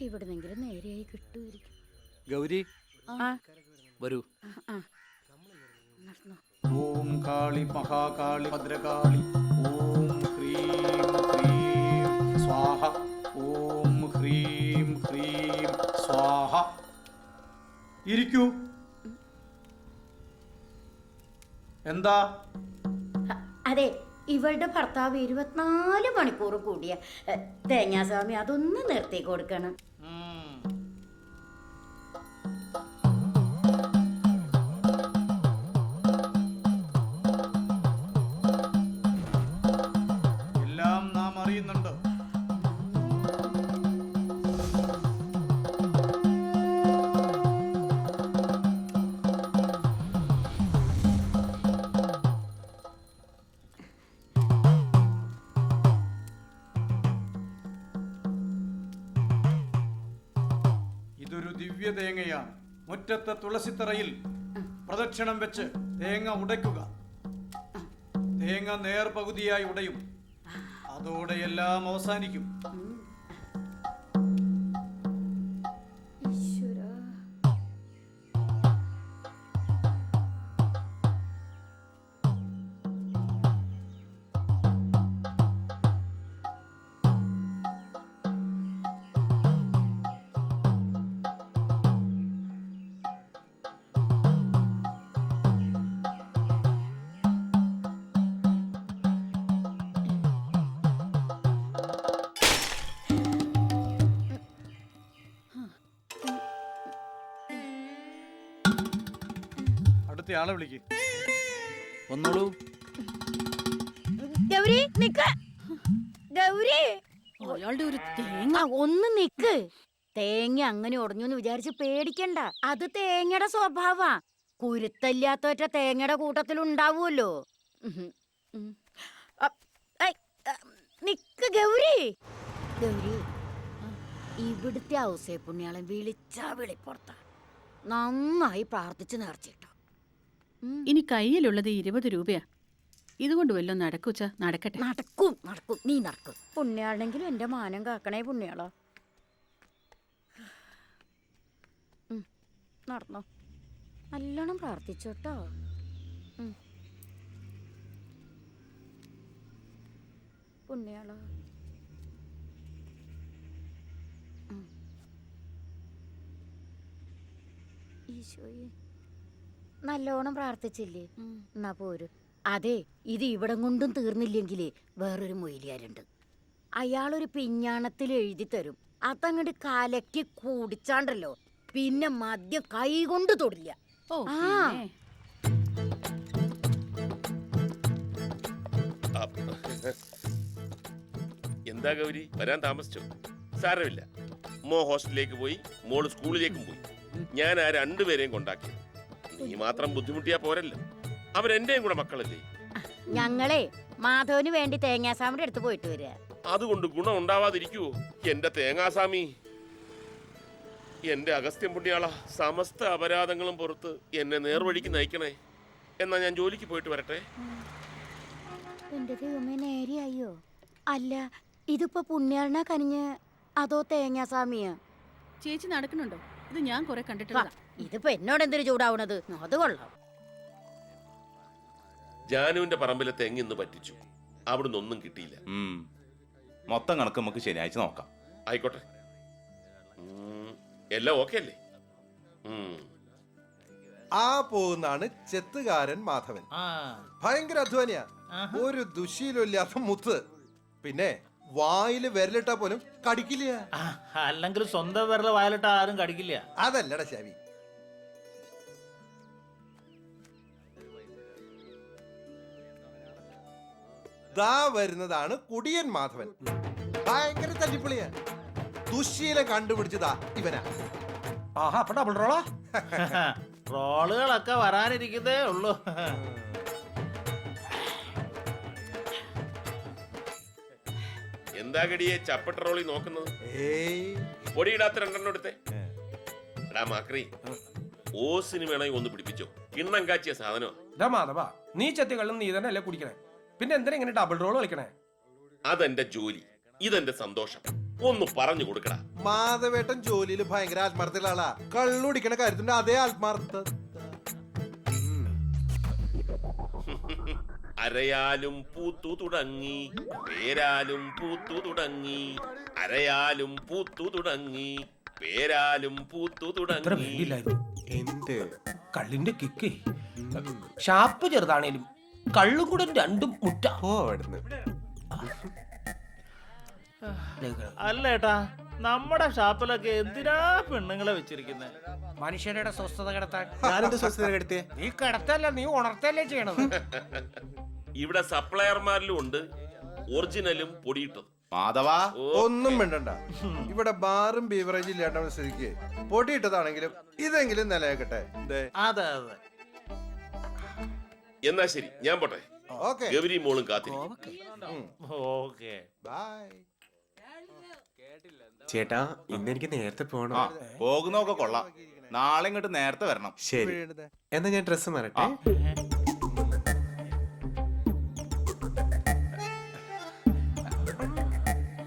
ഇവിടുന്നെങ്കിലും നേരെയായി കിട്ടുമായിരിക്കും. ഗൗരി വരൂ. ഓം കാളി മഹാകാളി ഭദ്രകാളി ഓം ഹ്രീം ഹ്രീം സ്വാഹ ഓം ഹ്രീം ഹ്രീം സ്വാഹ. ഇരിക്കൂ. എന്താ? അതെ, ഇവളുടെ ഭർത്താവ് 24 മണിക്കൂർ കൂടിയ തേങ്ങാസ്വാമി അതൊന്ന് നിർത്തി കൊടുക്കണം. എല്ലാം നാം അറിയുന്നുണ്ട്. ഇതൊരു ദിവ്യ തേങ്ങയാണ്. മുറ്റത്തെ തുളസിത്തറയിൽ പ്രദക്ഷിണം വെച്ച് തേങ്ങ ഉടയ്ക്കുക. തേങ്ങ നേർപകുതിയായി ഉടയും. അതോടെ എല്ലാം അവസാനിക്കും. അടുത്ത ആളെ വിളിക്ക്. വന്നോളൂ. ഗൗരി നിക്ക്. ഗൗരി, അയാളുടെ ഒരു തേങ്ങ. ഒന്ന് നിക്ക്. തേങ്ങ അങ്ങനെ ഉടഞ്ഞു എന്ന് വിചാരിച്ച് പേടിക്കണ്ട. അത് തേങ്ങയുടെ സ്വഭാവ. കുരുത്തല്ലാത്തവറ്റ തേങ്ങയുടെ കൂട്ടത്തിൽ ഉണ്ടാവുമല്ലോ. നിക്ക് ഗൗരി. ഗൗരി, ഇവിടുത്തെ ഔസേ പുണ്യാളൻ വിളിച്ചാ വിളിപ്പുറത്ത. നന്നായി പ്രാർത്ഥിച്ച് നേർച്ചിട്ടോ. ഇനി കയ്യിലുള്ളത് 20 രൂപയാ. ഇതുകൊണ്ട് വല്ലോ നടക്കൂച്ച. നടക്കട്ടെ. നടക്കും നടക്കും, നീ നടക്കും. പുണ്യാളെങ്കിലും എന്റെ മാനം കാക്കണേ പുണ്യാളോ. നടന്നോ, നല്ലോണം പ്രാർത്ഥിച്ചോട്ടോ. പുണ്യാളോ. ഈശോയെ, നല്ലോണം പ്രാർത്ഥിച്ചില്ലേ? എന്നാ പോരു. അതെ, ഇത് ഇവിടം കൊണ്ടും തീർന്നില്ലെങ്കിലേ വേറൊരു മൊയിലിയാരുണ്ട്. അയാളൊരു പിഞ്ഞാണത്തിൽ എഴുതി തരും. അതങ്ങോട്ട് കലക്കി കുടിച്ചാണ്ടല്ലോ പിന്നെ മദ്യം കൈകൊണ്ട് തൊടില്ല. എന്താ ഗൗരി, വരാൻ താമസിച്ചോ? സാരമില്ല, മോ ഹോസ്റ്റലിലേക്ക് പോയി, മോള് സ്കൂളിലേക്കും പോയി. ഞാൻ ആ രണ്ടുപേരെയും കൊണ്ടാക്കി. നീ മാത്രം ബുദ്ധിമുട്ടിയാ പോരല്ലോ. അവരെന്റെയും കൂടെ മക്കളല്ലേ. ഞങ്ങളെ മാധവന് വേണ്ടി തേങ്ങാസാമിന്റെ അടുത്ത് പോയിട്ട് വരിക. അതുകൊണ്ട് ഗുണം ഉണ്ടാവാതിരിക്കുവോ എന്റെ തേങ്ങാസാമി? എന്റെ അഗസ്ത്യം പുണ്യാള, സമസ്ത അപരാധങ്ങളും പുറത്ത് എന്നെ നേർവഴിക്ക് നയിക്കണേ. എന്നാ ഞാൻ ജോലിക്ക് പോയിട്ട് വരട്ടെ. എന്റെ ദൈവമേ, നേരെയായോ? അല്ല, ഇതിപ്പോ പുണ്യാളനാ കനിഞ്ഞ് അതോ തേങ്ങാസാമിയാ? ചേച്ചി നടക്കണുണ്ടോ? ഇത് ഞാൻ കുറെ കണ്ടിട്ടുള്ള. ഇതിപ്പോ എന്നോട് എന്തൊരു ചൂടാവണത്? അത് കൊള്ളാം. ജാനുവിന്റെ പറമ്പിലെ തെങ്ങ് ഇന്ന് പറ്റിച്ചു. അവിടുന്ന് ഒന്നും കിട്ടിയില്ല. മൊത്തം കണക്ക് നമുക്ക് ശനിയാഴ്ച നോക്കാം. ആയിക്കോട്ടെ, എല്ലാം ഓക്കെ അല്ലേ? ആ പോകുന്നാണ് ചെത്തുകാരൻ മാധവൻ. ഭയങ്കര അധ്വാനിയാ. ഒരു ദുശീലില്ലാത്ത മുത്ത്. പിന്നെ വായില് വിരലിട്ടാ പോലും കടിക്കില്ല. അല്ലെങ്കിൽ സ്വന്തം വിരല് വായിലിട്ട ആരും കടിക്കില്ല. അതല്ലടാ ശാവി. ദാ വരുന്നതാണ് കുടിയൻ മാധവൻ. ഭയങ്കര തല്ലിപ്പൊളിയാ. ദുശീലം കണ്ടുപിടിച്ചതാ ഇവനാ. റോളുകളൊക്കെ വരാനിരിക്കുന്നേ ഉള്ളൂ. എന്താ ഗടിയെ ചപ്പട്ട റോളി നോക്കുന്നത്? പൊടിയിടാത്ത രണ്ടെണ്ണം എടുത്തേ. എടാ മാക്രി, ഓ സിനിമയാണെങ്കിൽ ഒന്ന് പിടിപ്പിച്ചോ. കിണ്ണം കാച്ചിയ സാധനമാ. നീ ചെത്തികളും നീ തന്നെ അല്ലേ കുടിക്കണേ? പിന്നെ എന്തിനാ ഇങ്ങനെ ഡബിൾ റോൾ കളിക്കണേ? അതെന്റെ ജോലി, ഇതെന്റെ സന്തോഷം. ഒന്ന് പറഞ്ഞു കൊടുക്കടാ. മാധവേട്ടൻ ജോലിയിൽ ഭയങ്കര ആത്മാർത്ഥയുള്ള ആളാ. കള്ളുടിക്കണ കാര്യത്തിന്റെ അതേ ആത്മാർത്ഥ. അരയാലും പൂത്തു തുടങ്ങി, പേരാലും പൂത്തു തുടങ്ങി, അരയാലും പൂത്തു തുടങ്ങി, പേരാലും പൂത്തു തുടങ്ങി. എന്ത് കള്ളിന്റെ കിക്ക് ഷാപ്പ് ചെറുതാണേലും കള്ളും കൂടെ രണ്ടും മുറ്റ. അല്ല ഏട്ടാ, നമ്മുടെ ഷാപ്പിലൊക്കെ എന്തിനാ പെണ്ണുങ്ങളെ വെച്ചിരിക്കുന്നത്? മനുഷ്യരുടെ സ്വസ്ഥത കിടത്താൻ. ഞാനെന്ത് സ്വസ്ഥത കെടുത്തേ? നീ കിടത്തല്ല, നീ ഉണർത്തല്ലേ ചെയ്യണത്. ഇവിടെ സപ്ലയർമാരിലും ഉണ്ട് ഒറിജിനലും പൊടിയിട്ടത്. മാധവാ, ഒന്നും വേണ്ടണ്ട. ഇവിടെ ബാറും ബീവറേജും ഇല്ലാണ്ട സ്ഥിതിക്ക് പൊടിയിട്ടതാണെങ്കിലും ഇതെങ്കിലും നിലയാക്കട്ടെ. അതെ അതെ. എന്നാ ശരി, ഞാൻ പോട്ടെ. ഓക്കെ ഗൗരി മോളും കാത്തിരി. ഓക്കെ. ബൈ. ചേട്ടാ, ഇന്നെനിക്ക് നേരത്തെ പോകണം. ആ പോകുന്നൊക്കെ കൊള്ളാം. നാളെ ഇങ്ങോട്ട് നേരത്തെ വരണം. ശരി, എന്നാ ഞാൻ ഡ്രസ്സ് മാറട്ടെ.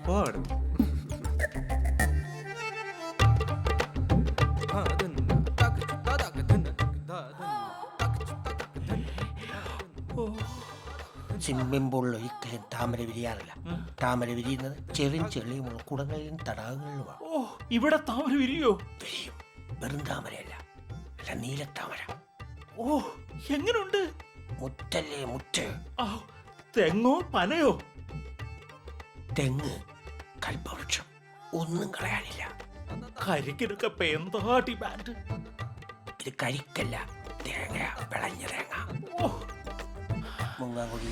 പോടും. സ്വിമ്മിംഗ് പൂളിൽ ഒരിക്കലും താമര വിരിയാറില്ല. താമര വിരിയുന്നത് ചെറിയും ചെളിയുമുള്ള കുടങ്ങളിലും തടാകങ്ങളിലുമാണ്. ഓ, ഇവിടെ താമര വിരിയോ? വിരിയും. വെറും താമരയല്ല, അല്ല, നീലത്താമര. ഓ, എങ്ങനുണ്ട്? മുറ്റല്ലേ മുറ്റ്. ആ, തെങ്ങോ പനയോ? തെങ്ങ്, കൽപ്പവൃക്ഷം, ഒന്നും കളയാനില്ല. കരിക്കിനൊക്കെ ഇപ്പൊ എന്താ ഡിമാൻഡ്? ഇത് കരിക്കല്ല, തേങ്ങ, വിളഞ്ഞ തേങ്ങ. ഓ, മുങ്ങാങ്കുടി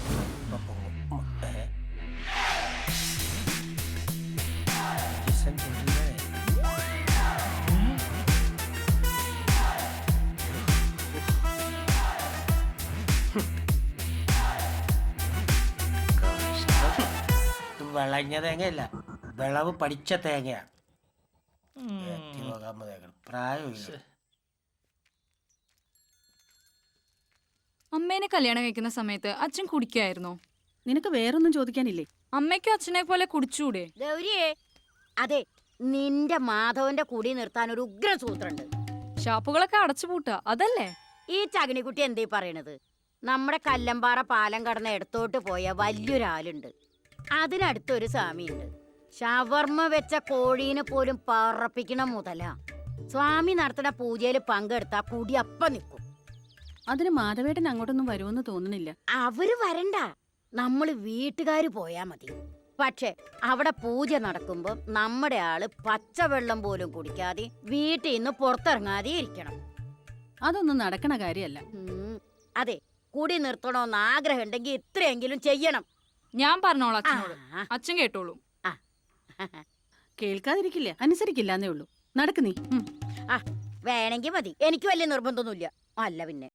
വിളഞ്ഞ തേങ്ങയല്ല, വിളവ് പഠിച്ച തേങ്ങയാണ്. പ്രായമില്ല. അമ്മേനെ കല്യാണം കഴിക്കുന്ന സമയത്ത് അച്ഛൻ കുടിക്കായിരുന്നോ? നിനക്ക് വേറൊന്നും ചോദിക്കാനില്ലേ? അമ്മയ്ക്കും അച്ഛനെ പോലെ കുടിച്ചൂടെ? ഗൗരിയേ, അതെ, നിന്റെ മാധവന്റെ കുടി നിർത്താൻ ഒരു ഉഗ്ര സൂത്രണ്ട്. ഷാപ്പുകളൊക്കെ അടച്ചുപൂട്ടാ, അതല്ലേ? ഈ ചകിണിക്കുട്ടി എന്തേ പറയണത്? നമ്മുടെ കല്ലമ്പാറ പാലം കടന്ന് ഇടത്തോട്ട് പോയ വലിയൊരാളുണ്ട്. അതിനടുത്തൊരു സ്വാമിയുണ്ട്. ഷവർമ്മ വെച്ച കോഴീനെ പോലും പറപ്പിക്കണ മുതലാ. സ്വാമി നടത്തുന്ന പൂജയിൽ പങ്കെടുത്താ കുടി അപ്പം നിൽക്കും. അതിന് മാധവേട്ടൻ അങ്ങോട്ടൊന്നും വരുമെന്ന് തോന്നുന്നില്ല. അവര് വരണ്ട, നമ്മള് വീട്ടുകാര് പോയാ മതി. പക്ഷെ അവിടെ പൂജ നടക്കുമ്പോ നമ്മുടെ ആള് പച്ചവെള്ളം പോലും കുടിക്കാതെ വീട്ടിൽ നിന്ന് പുറത്തിറങ്ങാതെ ഇരിക്കണം. അതൊന്നും നടക്കണ കാര്യമല്ല. അതെ, കുടി നിർത്തണോന്ന് ആഗ്രഹം ഉണ്ടെങ്കിൽ ഇത്രയെങ്കിലും ചെയ്യണം. ഞാൻ പറഞ്ഞോളാം അച്ഛനോട്, ആ. അച്ഛൻ കേട്ടോളൂ. കേൾക്കാതിരിക്കില്ല, അനുസരിക്കില്ലാന്നേ ഉള്ളൂ. നടക്ക് നീ. വേണമെങ്കിൽ മതി, എനിക്ക് വലിയ നിർബന്ധമൊന്നുമില്ല. അല്ല പിന്നെ